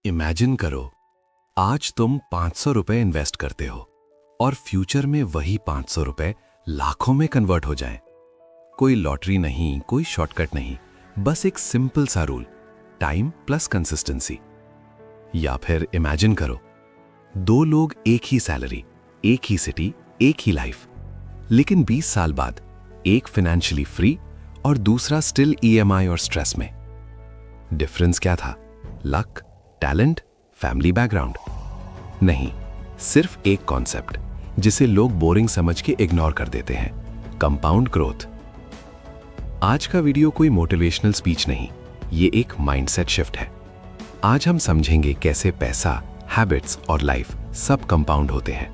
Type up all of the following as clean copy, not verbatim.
Imagine करो, आज तुम 500 रुपए इन्वेस्ट करते हो और फ्यूचर में वही 500 रुपए लाखों में कन्वर्ट हो जाएं। कोई लॉटरी नहीं, कोई शॉर्टकट नहीं, बस एक सिंपल सा रूल, टाइम प्लस कंसिस्टेंसी। या फिर इमेजिन करो, दो लोग एक ही सैलरी, एक ही सिटी, एक ही लाइफ, लेकिन 20 साल बाद एक फाइनेंशियली फ्री और दूसरा स्टिल ईएमआई और स्ट्रेस में। डिफरेंस क्या था? Luck, talent, family background? नहीं, सिर्फ एक कॉन्सेप्ट जिसे लोग बोरिंग समझ के इग्नोर कर देते हैं, कंपाउंड ग्रोथ। आज का वीडियो कोई मोटिवेशनल स्पीच नहीं, ये एक माइंडसेट शिफ्ट है। आज हम समझेंगे कैसे पैसा, हैबिट्स और लाइफ सब कंपाउंड होते हैं,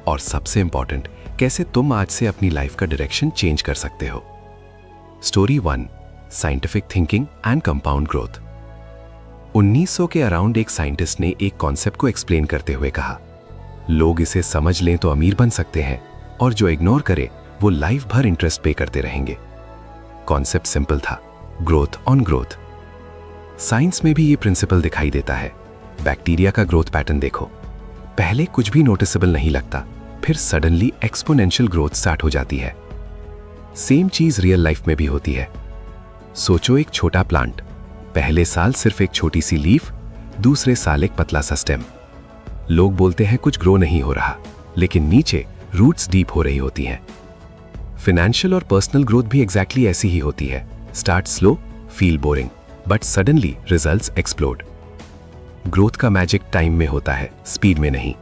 और सबसे इंपॉर्टेंट, कैसे तुम आज से अपनी लाइफ का डायरेक्शन चेंज कर सकते हो। Story 1, scientific thinking and compound growth. 1900 के अराउंड एक साइंटिस्ट ने एक कॉन्सेप्ट को एक्सप्लेन करते हुए कहा, लोग इसे समझ लें तो अमीर बन सकते हैं, और जो इग्नोर करे वो लाइफ भर इंटरेस्ट पे करते रहेंगे। कॉन्सेप्ट सिंपल था, ग्रोथ ऑन ग्रोथ। साइंस में भी ये प्रिंसिपल दिखाई देता है। बैक्टीरिया का ग्रोथ पैटर्न देखो, पहले कुछ भी नोटिसेबल नहीं लगता, फिर सडनली एक्सपोनेंशियल ग्रोथ स्टार्ट हो जाती है। सेम चीज रियल लाइफ में भी होती है। सोचो, एक छोटा प्लांट, पहले साल सिर्फ एक छोटी सी लीफ, दूसरे साल एक पतला सा स्टेम। लोग बोलते हैं कुछ ग्रो नहीं हो रहा, लेकिन नीचे रूट्स डीप हो रही होती हैं। फाइनेंशियल और पर्सनल ग्रोथ भी एग्जैक्टली ऐसी ही होती है। Start slow, feel boring, but suddenly results explode. Growth का मैजिक टाइम में होता है, स्पीड में नहीं।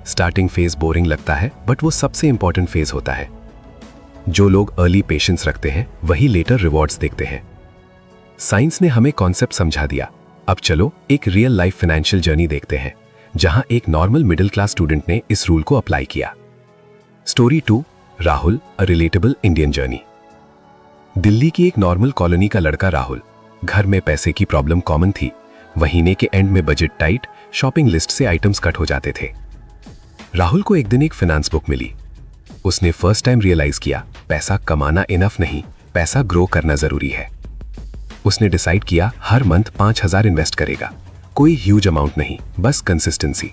स्टार्टिंग फेज बोरिंग लगता है, बट वो सबसे इंपॉर्टेंट फेज होता है। जो लोग अर्ली पेशेंस रखते हैं वही लेटर रिवॉर्ड्स देखते हैं। साइंस ने हमें कॉन्सेप्ट समझा दिया, अब चलो एक रियल लाइफ फाइनेंशियल जर्नी देखते हैं, जहां एक नॉर्मल मिडिल क्लास स्टूडेंट ने इस रूल को अप्लाई किया। Story 2, Rahul, a relatable Indian journey. Delhi की एक नॉर्मल कॉलोनी का लड़का राहुल, घर में पैसे की प्रॉब्लम कॉमन थी। महीने के एंड में बजट टाइट, शॉपिंग लिस्ट से आइटम्स कट हो जाते थे। राहुल को एक दिन एक फाइनेंस बुक मिली। उसने फर्स्ट टाइम रियलाइज किया, पैसा कमाना इनफ नहीं, पैसा ग्रो करना जरूरी है। उसने डिसाइड किया हर मंथ 5000 इन्वेस्ट करेगा। कोई ह्यूज अमाउंट नहीं, बस कंसिस्टेंसी।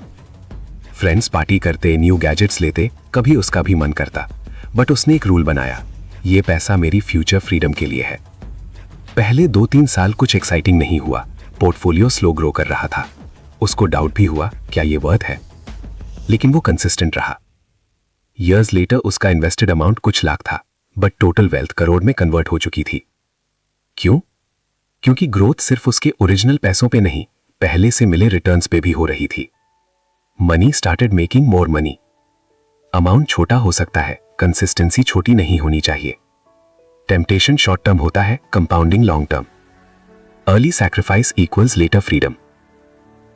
फ्रेंड्स पार्टी करते, न्यू गैजेट्स लेते, कभी उसका भी मन करता, बट उसने एक रूल बनाया, ये पैसा मेरी फ्यूचर फ्रीडम के लिए है। पहले 2-3 साल कुछ एक्साइटिंग नहीं हुआ, पोर्टफोलियो स्लो ग्रो कर रहा था। उसको डाउट भी हुआ, क्या ये वर्थ है, लेकिन वो कंसिस्टेंट रहा। ईयर्स लेटर उसका इन्वेस्टेड अमाउंट कुछ लाख था, बट टोटल वेल्थ करोड़ में कन्वर्ट हो चुकी थी। क्यों? क्योंकि ग्रोथ सिर्फ उसके ओरिजिनल पैसों पे नहीं, पहले से मिले रिटर्न्स पे भी हो रही थी। Money started making more money. Amount छोटा हो सकता है, कंसिस्टेंसी छोटी नहीं होनी चाहिए। टेम्पटेशन शॉर्ट टर्म होता है, compounding long term. Early sacrifice equals later freedom.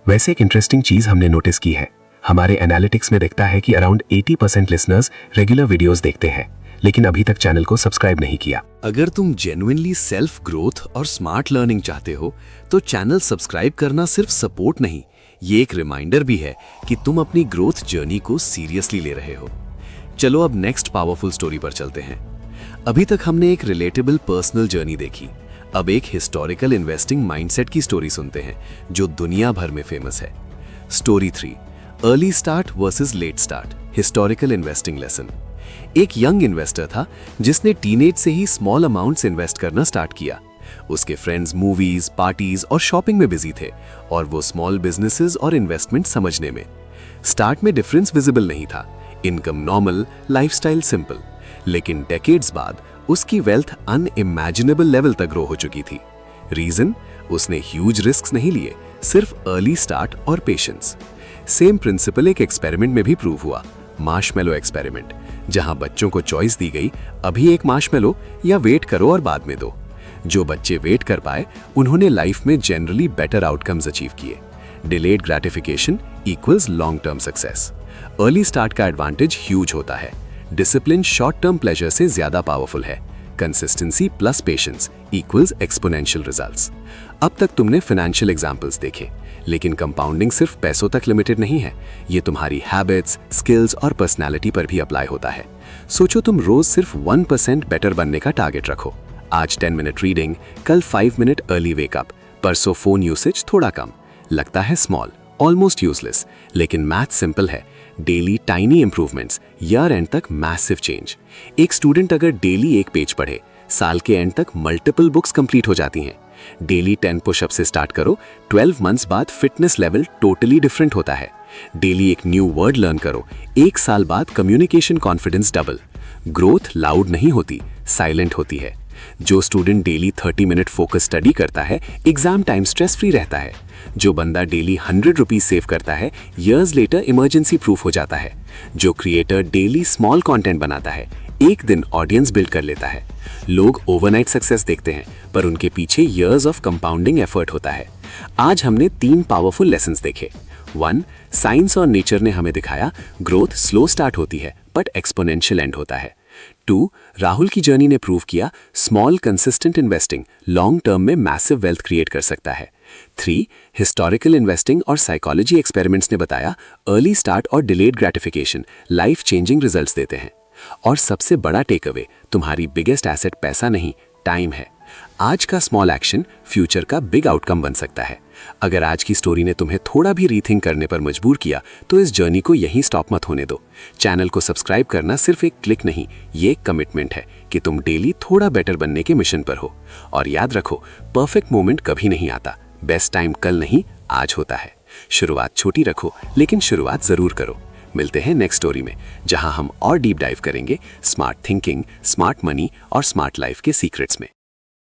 वैसे एक इंटरेस्टिंग चीज हमने नोटिस की है, हमारे एनालिटिक्स में दिखता है कि अराउंड 80% लिसनर्स रेगुलर वीडियोस देखते हैं, लेकिन अभी तक चैनल को सब्सक्राइब नहीं किया। अगर तुम जेन्युइनली सेल्फ ग्रोथ और स्मार्ट लर्निंग चाहते हो तो चैनल सब्सक्राइब करना सिर्फ सपोर्ट नहीं, ये एक रिमाइंडर भी है कि तुम अपनी ग्रोथ जर्नी को सीरियसली ले रहे हो। चलो अब नेक्स्ट पावरफुल स्टोरी पर चलते हैं। अभी तक हमने एक रिलेटेबल पर्सनल जर्नी देखी, अब एक हिस्टोरिकल इन्वेस्टिंग माइंडसेट की स्टोरी सुनते हैं जो दुनिया भर में फेमस है। Story 3, early start versus let start, historical investing lesson. एक यंग इन्वेस्टर था जिसने टीनेज से ही स्मॉल अमाउंट्स इन्वेस्ट करना स्टार्ट किया। उसके फ्रेंड्स मूवीज, पार्टीज और शॉपिंग में बिजी थे, और वो स्मॉल बिजनेसेस और इन्वेस्टमेंट समझने में। स्टार्ट में डिफरेंस विजिबल नहीं था, इनकम नॉर्मल, लाइफस्टाइल सिंपल, लेकिन डेकेड्स बाद उसकी वेल्थ अनइमेजिनेबल लेवल तक ग्रो हो चुकी थी। रीजन? उसने ह्यूज रिस्क्स नहीं लिए, सिर्फ अर्ली स्टार्ट और पेशेंस। सेम प्रिंसिपल एक एक्सपेरिमेंट में भी प्रूव हुआ, मार्शमेलो एक्सपेरिमेंट, जहां बच्चों को चॉइस दी गई, अभी एक मार्शमेलो या वेट करो और बाद में दो। जो बच्चे वेट कर पाए उन्होंने लाइफ में जनरली बेटर आउटकम्स अचीव किए। Delayed gratification equals long term success. Early start का एडवांटेज ह्यूज होता है, डिसिप्लिन शॉर्ट टर्म प्लेजर से ज्यादा पावरफुल है। Consistency plus patience equals exponential results. अब तक तुमने फाइनेंशियल एग्जांपल्स देखे, लेकिन कंपाउंडिंग सिर्फ पैसों तक लिमिटेड नहीं है, ये तुम्हारी हैबिट्स, स्किल्स और पर्सनैलिटी पर भी अप्लाई होता है। सोचो, तुम रोज सिर्फ 1% बेटर बनने का टारगेट रखो। आज 10 मिनट रीडिंग, कल 5 मिनट अर्ली वेकअप, परसों फोन यूसेज थोड़ा कम, लगता है स्मॉल, ऑलमोस्ट यूजलेस, लेकिन मैथ सिंपल है। Daily tiny improvements, year and तक मैसिव चेंज। एक स्टूडेंट अगर डेली एक पेज पढ़े, साल के एंड तक मल्टीपल बुक्स कंप्लीट हो जाती हैं। डेली 10 पुशअप से स्टार्ट करो, 12 मंथ्स बाद फिटनेस लेवल टोटली डिफरेंट होता है। डेली एक न्यू वर्ड लर्न करो, 1 साल बाद communication confidence double. Growth loud नहीं होती, साइलेंट होती है। जो student daily 30 minute focus study करता है, एग्जाम टाइम स्ट्रेस फ्री रहता है। जो बंदा डेली 100 रुपीज सेव करता है, ईयर्स लेटर इमरजेंसी प्रूफ हो जाता है। जो क्रिएटर डेली स्मॉल कंटेंट बनाता है, एक दिन ऑडियंस बिल्ड कर लेता है। लोग ओवरनाइट सक्सेस देखते हैं, पर उनके पीछे ईयर्स ऑफ कंपाउंडिंग एफर्ट होता है। आज हमने 3 पावरफुल लेसन्स देखे। 1, साइंस और नेचर ने हमें दिखाया ग्रोथ स्लो स्टार्ट होती है बट एक्सपोनेंशियल एंड होता है। 2, राहुल की जर्नी ने प्रूव किया small consistent investing long term में मैसिव वेल्थ क्रिएट कर सकता है। 3, हिस्टोरिकल इन्वेस्टिंग और साइकोलॉजी एक्सपेरिमेंट्स ने बताया अर्ली स्टार्ट और delayed gratification life changing results देते हैं। और सबसे बड़ा टेक अवे, तुम्हारी बिगेस्ट एसेट पैसा नहीं, टाइम है। आज का स्मॉल एक्शन फ्यूचर का बिग आउटकम बन सकता है। अगर आज की स्टोरी ने तुम्हें थोड़ा भी रीथिंक करने पर मजबूर किया, तो इस जर्नी को यहीं स्टॉप मत होने दो। चैनल को सब्सक्राइब करना सिर्फ एक क्लिक नहीं, ये एक कमिटमेंट है कि तुम डेली थोड़ा बेटर बनने के मिशन पर हो। और याद रखो, परफेक्ट मोमेंट कभी नहीं आता, बेस्ट टाइम कल नहीं आज होता है। शुरुआत छोटी रखो, लेकिन शुरुआत जरूर करो। मिलते हैं नेक्स्ट स्टोरी में, जहां हम और डीप डाइव करेंगे स्मार्ट थिंकिंग, स्मार्ट मनी और स्मार्ट लाइफ के सीक्रेट्स में।